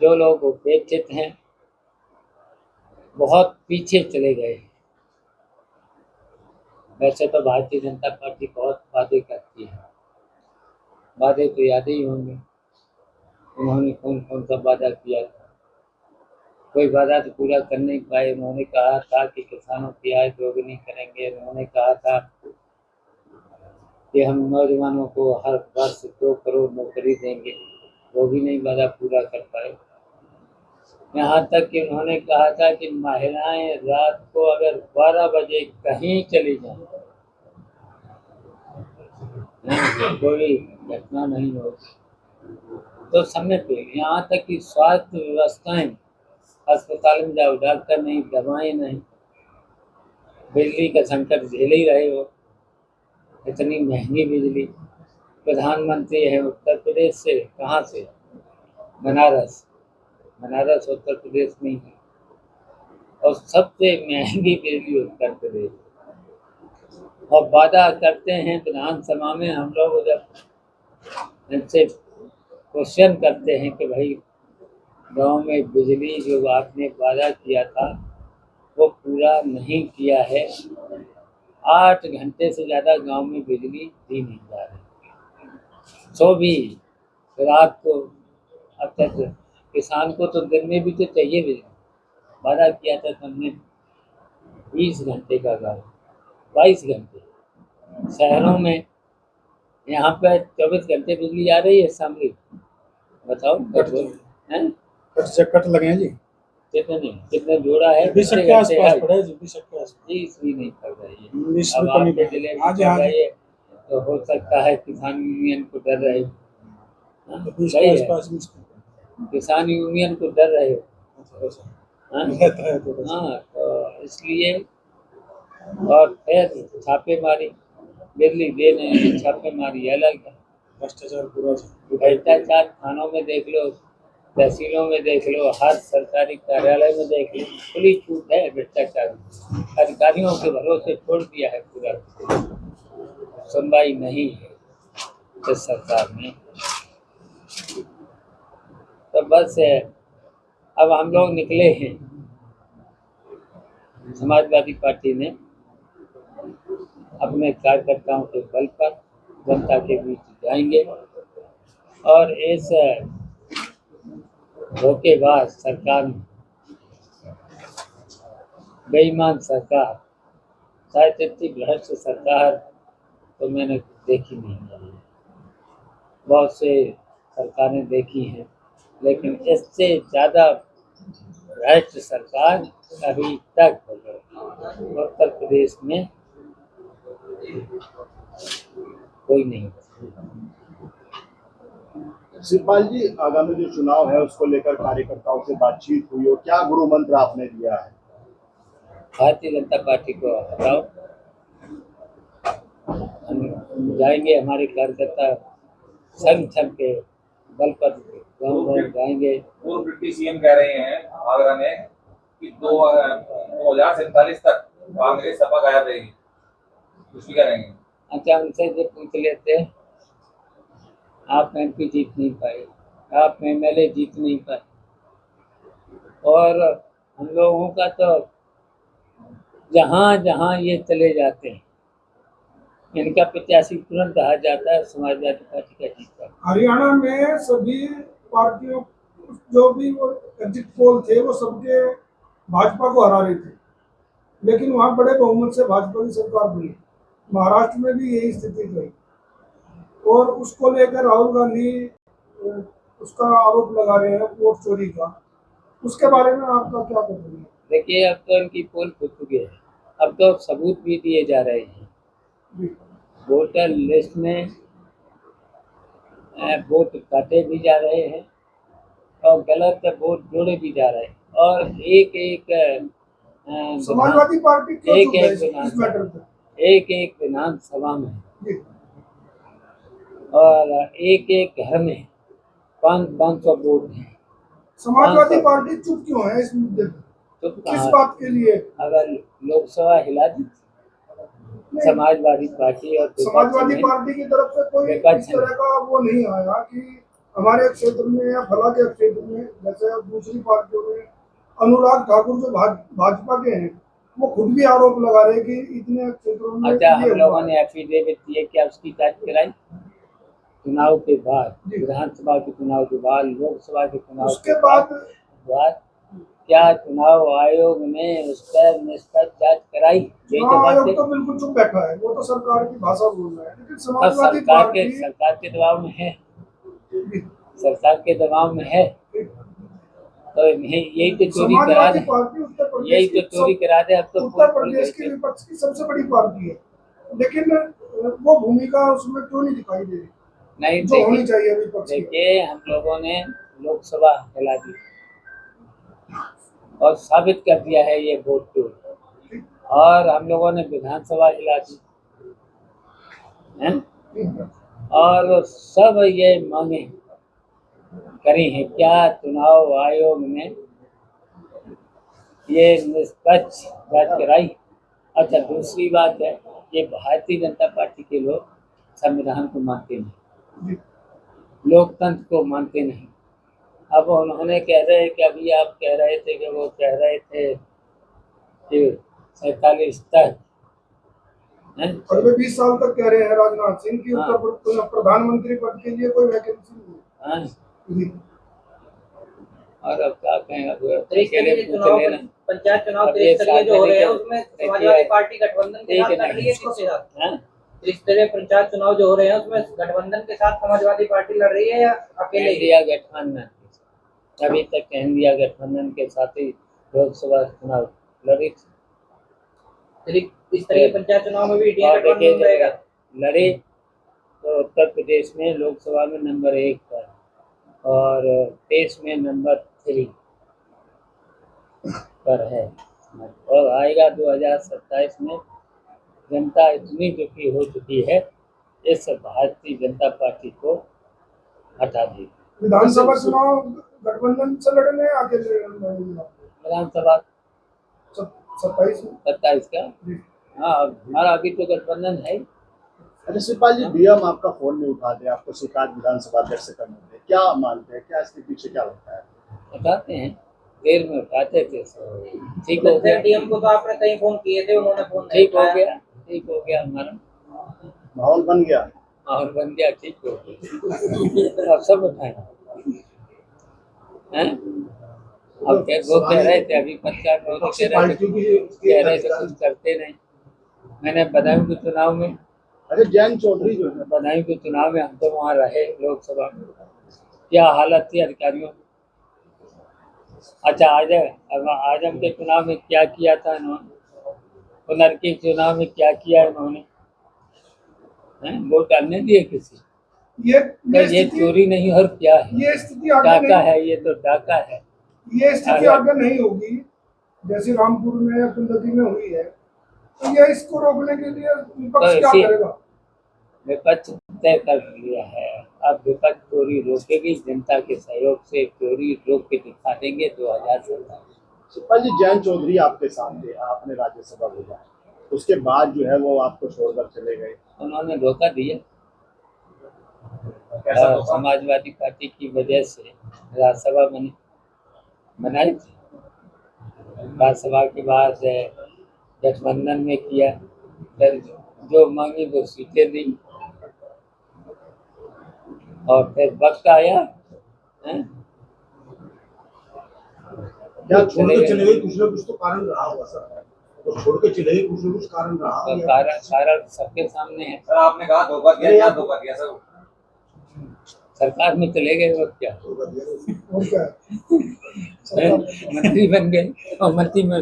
जो लोग उपेक्षित हैं बहुत पीछे चले गए। वैसे तो भारतीय जनता पार्टी बहुत वादे करती है, वादे तो याद ही होंगे उन्होंने कौन कौन सा वादा किया था। कोई वादा तो पूरा कर नहीं पाए। उन्होंने कहा था कि किसानों की आय दोगुनी करेंगे, उन्होंने कहा था कि हम नौजवानों को हर वर्ष 2 करोड़ नौकरी देंगे, वो भी नहीं वादा पूरा कर पाए। यहाँ तक कि उन्होंने कहा था कि महिलाएं रात को अगर 12 बजे कहीं चली जाएं, कोई घटना नहीं होगी तो समय पे। यहाँ तक कि स्वास्थ्य व्यवस्थाएं, अस्पताल में जाओ डॉक्टर नहीं, दवाएं नहीं, बिजली का संकट झेल ही रहे हो, इतनी महंगी बिजली। प्रधानमंत्री है उत्तर प्रदेश से, कहाँ से? बनारस। बनारस उत्तर प्रदेश में ही है और सबसे महंगी बिजली उत्तर प्रदेश। और वादा करते हैं विधानसभा में, हम लोग जब इनसे क्वेश्चन करते हैं कि भाई गांव में बिजली जो आपने वादा किया था वो पूरा नहीं किया है। 8 घंटे से ज़्यादा गांव में बिजली दी नहीं जा रही, सो भी रात को। अब तक किसान को तो दिन में भी तो चाहिए बिजली। वादा किया था हमने 20 घंटे का, गाँव 22 घंटे। शहरों में यहाँ पे 24 घंटे बिजली आ रही है शामली। बताओ हैं? कट लगे हैं जी। कितने जोड़ा है? 20 के आसपास पड़ा है जी, 20 के आसपास। 20 भी नहीं पड़ रही है। 19 अब में कमी आपके जिले में पड़ रही है तो हो सकता है किसान यूनियन को डर रहे हो। सही है, किसान यूनियन को डर रहे हो। हाँ, तो इसलिए। और फिर छापेमारी, बिजली देने छापेमारी अलग है। भ्रष्टाचार थानों में देख लो, तहसीलों में देख लो, हर सरकारी कार्यालय में देख लो, खुली छूट है भ्रष्टाचार। अधिकारियों के भरोसे छोड़ दिया है पूरा, सुनवाई नहीं है इस सरकार में। तो बस अब हम लोग निकले हैं, समाजवादी पार्टी ने अपने कार्यकर्ताओं के बल पर जनता के बीच जाएंगे और इस धोखेबाज सरकार, बेईमान सरकार, शायद इतनी भ्रष्ट सरकार तो मैंने देखी नहीं है। बहुत से सरकारें देखी हैं लेकिन इससे ज़्यादा भ्रष्ट सरकार अभी तक उत्तर प्रदेश में कोई नहीं। शिवपाल जी, आगामी जो चुनाव है उसको लेकर कार्यकर्ताओं से बातचीत हुई और क्या गुरु मंत्र आपने दिया है? भारतीय जनता पार्टी को हटाओ। हम जाएंगे, हमारे कार्यकर्ता संग के बल पर गाँव जाएंगे। पूर्व डिप्टी सीएम कह रहे हैं आगरा में कि 2047 तक कांग्रेस सपा गायब रहेगी, कुछ भी करेंगे। अच्छा, उनसे जो पूछ लेते हैं, आप MP जीत नहीं पाए, आप MLA जीत नहीं पाए, और हम लोगों का तो जहाँ जहाँ ये चले जाते हैं इनका प्रत्याशी तुरंत कहा जाता है समाजवादी पार्टी का जीता। हरियाणा में सभी पार्टियों जो भी वो एग्जिट पोल थे वो सबके भाजपा को हरा रहे थे, लेकिन वहाँ बड़े बहुमत से भाजपा की सरकार बनी। महाराष्ट्र में भी यही स्थिति रही और उसको लेकर राहुल गांधी उसका आरोप लगा रहे हैं वोट चोरी का। उसके बारे में आपका क्या कहना है? देखिए, अब तो इनकी पोल खुल चुकी है, अब तो सबूत भी दिए जा रहे हैं। वोटर लिस्ट में वोट काटे भी जा रहे हैं और गलत वोट जोड़े भी जा रहे हैं। और एक समाजवादी पार्टी एक विधानसभा में और एक घर में 500 वोट हैं। समाजवादी पार्टी चुप क्यों है इस मुद्दे पर? किस बात के लिए? अगर लोकसभा हिला दी समाजवादी पार्टी और समाजवादी पार्टी की तरफ से कोई इस तरह का वो नहीं आया कि हमारे क्षेत्र में या फला के क्षेत्र में, जैसे अब दूसरी पार्टियों में अनुराग ठाकुर जो भाजपा के हैं, वो खुद भी आरोप लगा रहे हैं कि इतने क्षेत्रों में अच्छा, ये हम लोगों हुआ। ने एफिडेविट दिए, क्या उसकी जांच कराई? चुनाव के बाद, जी। विधानसभा के चुनाव के बाद, लोकसभा के चुनाव उसके के बाद बाद क्या चुनाव आयोग ने उस पर निष्पक्ष जांच कराई? यही तो चुनाव बात आयोग है। तो बिल्कुल चुप बैठा है, वो तो सरकार की भाषा बोल रहा है, लेकिन अब समाजवादी पार्टी सरकार के दबाव में है, सरकार के दबाव में है, तो यही तो चोरी करा समाजवादी दे, पार्टी उत्तर यही प्रदेश तो चोरी करा दे। अब तो उत्तर प्रदेश की विपक्ष की सबसे बड़ी पार्टी है, लेकिन वो भूमिका उसमें क्यों नहीं दिखाई दे रही नहीं जो होनी चाहिए विपक्ष की। देखिए, हम लोगों ने लोकसभा हिला दी और साबित कर दिया है ये वोट चोरी, और हम लोगों ने विधानसभा हिला दी हैं? और सब ये मांगे करी हैं, क्या चुनाव आयोग ने ये निष्पक्ष जांच कराई? अच्छा, दूसरी बात है, ये भारतीय जनता पार्टी के लोग संविधान को मानते नहीं, लोकतंत्र को मानते नहीं। अब उन्होंने कह रहे हैं कि अभी आप कह रहे थे कि वो कह रहे थे कि 47 तक हैं? और वे 20 साल तक कह रहे हैं राजनाथ सिंह की हाँ। उत्तर प्रधानमंत्री पद के लिए कोई वैकेंसी नहीं है। हाँ, जी। और अब क्या कहें, अब त्रिस्तरीय अकेले पूछ चुनाव, लेना। पंचायत चुनाव अब ये त्रिस्तरीय जो हो रहे हैं सार्वजनिक उसमें देखिए, समाजवादी पार्टी गठबंधन के साथ ठीक लड़ रही है, नहीं। किसके साथ? हैं? त्रिस्तरीय पंचायत चुनाव जो हो रहे हैं उसमें गठबंधन के साथ समाजवादी पार्टी लड़ रही है या अकेले ही? इंडिया गठबंधन, अभी तक इंडिया गठबंधन के साथ ही लोकसभा चुनाव लड़ी थी। त्रिस्तरीय पंचायत चुनाव में भी इंडिया और देखिए, गठबंधन रहेगा। लड़े तो उत्तर प्रदेश में लोकसभा में नंबर 1 पर और देश में नंबर 3 पर है, और आएगा 2027 में। जनता इतनी दुखी हो चुकी है, इस भारतीय जनता पार्टी को हटा दी। विधानसभा चुनाव गठबंधन से लड़ने हैं, आगे विधानसभा 27 में। 27 का, जी। हाँ, हमारा अभी तो गठबंधन है। अच्छा शिवपाल जी, डीएम आपका फोन नहीं उठाते, आपको शिकायत विधानसभा अध्यक्ष से करने थे, क्या मानते हैं, क्या इसके पीछे क्या होता है? उठाते हैं, देर में उठाते थे, ठीक हो गया। डीएम को तो आपने कहीं फोन किए थे, उन्होंने फोन नहीं ठीक हो उठाया। गया, ठीक हो गया, हमारा माहौल बन गया। माहौल बन गया, ठीक हो गया। अब सब उठाए हैं। अब वो कह रहे थे अभी पंचायत में, तो कह रहे थे कुछ करते नहीं। मैंने बदायूं के चुनाव में, अरे जयंत चौधरी जो है, बदायूं के चुनाव में हम तो वहाँ रहे लोकसभा में, क्या हालत थी अधिकारियों। अच्छा, आजम के चुनाव में क्या किया था इन्होंने, पुनर्की के चुनाव में क्या किया इन्होंने, वोट डालने दिए किसी? ये चोरी नहीं और क्या है? ये स्थिति आगे डाका नहीं, है, ये तो डाका है। ये स्थिति आगे नहीं होगी जैसे रामपुर में या कुंदगी में हुई है, तो ये इसको रोकने के लिए विपक्ष तो क्या इसी- करेगा? विपक्ष तय कर लिया है, अब विपक्ष चोरी रोकेगी, जनता के सहयोग से चोरी रोक के दिखा देंगे 2027। शिवपाल जी, जयंत चौधरी आपके सामने, आपने राज्यसभा भेजा, उसके बाद जो है वो आपको छोड़कर चले गए। उन्होंने धोखा दिया, कैसा और धोखा? समाजवादी पार्टी की वजह से राज्यसभा बनाई थी। राज्यसभा के बाद गठबंधन में किया, फिर जो मांगी वो सीटें दी, और फिर वक्त आया हैं? क्या छोड़ के चले गए, कुछ ना कुछ तो कारण रहा होगा सर, तो छोड़ के चले गए, कुछ ना कुछ कारण रहा तो होगा। कारण सबके सामने है। सर आपने कहा धोखा दिया, क्या धोखा दिया सर? सरकार में चले गए और क्या, और क्या है? मंत्री बन गए और मंत्री में